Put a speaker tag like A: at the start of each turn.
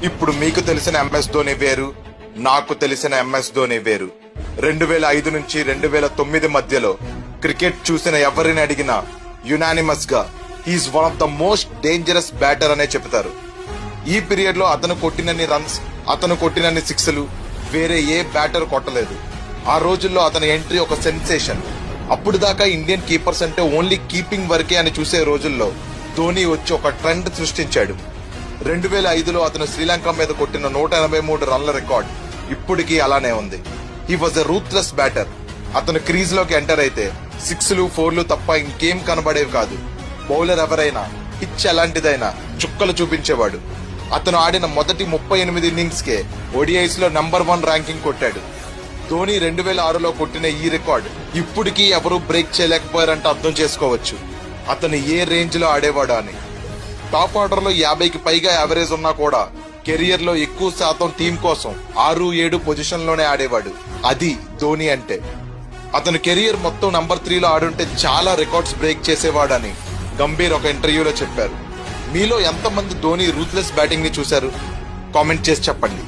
A: ఇప్పుడు మీకు తెలిసిన ఎంఎస్ ధోని వేరు, నాకు తెలిసిన ఎంఎస్ ధోని వేరు. 2005 నుంచి 2009 మధ్యలో క్రికెట్ చూసిన ఎవరిని అడిగినా యునానిమస్ గా he is one of the most dangerous batter అనే చెప్తారు. ఈ పీరియడ్ లో అతను కొట్టినన్ని రన్స్, అతను కొట్టినన్ని సిక్స్లు వేరే ఏ బ్యాటర్ కొట్టలేదు. ఆ రోజుల్లో అతని ఎంట్రీ ఒక సెన్సేషన్. అప్పుడు దాకా ఇండియన్ కీపర్స్ అంటే ఓన్లీ కీపింగ్ వరకే అని చూసే రోజుల్లో ధోని వచ్చి ఒక ట్రెండ్ సృష్టించాడు. 2005లో అతను శ్రీలంక మీద కొట్టిన 183 రన్ల రికార్డ్ ఇప్పటికీ అలానే ఉంది. He was a ruthless batter. అతను క్రీజ్ లోకి ఎంటర్ అయితే సిక్స్లు, ఫోర్లు తప్ప ఇంకేం కనబడేవి కాదు. బౌలర్ ఎవరైనా, పిచ్ ఎలాంటిదైనా చుక్కలు చూపించేవాడు. అతను ఆడిన మొదటి 38 ఇన్నింగ్స్ కే ఓడిఐస్ లో నంబర్ 1 ర్యాంకింగ్ కొట్టాడు. ధోని 2006లో కొట్టిన ఈ రికార్డ్ ఇప్పటికీ ఎవరూ బ్రేక్ చేయలేకపోయారంటే అర్థం చేసుకోవచ్చు అతను ఏ రేంజ్ లో ఆడేవాడు అని. టాప్ ఆర్డర్ లో 50కి పైగా యావరేజ్ ఉన్నా కూడా కెరియర్ లో ఎక్కువ శాతం టీం కోసం 6-7 పొజిషన్ లోనే ఆడేవాడు. అది ధోని అంటే. అతను కెరియర్ మొత్తం నంబర్ 3లో ఆడుంటే చాలా రికార్డ్స్ బ్రేక్ చేసేవాడని గంభీర్ ఒక ఇంటర్వ్యూలో చెప్పారు. మీలో ఎంతమంది ధోని రూత్లెస్ బ్యాటింగ్ ని చూశారు? కామెంట్ చేసి చెప్పండి.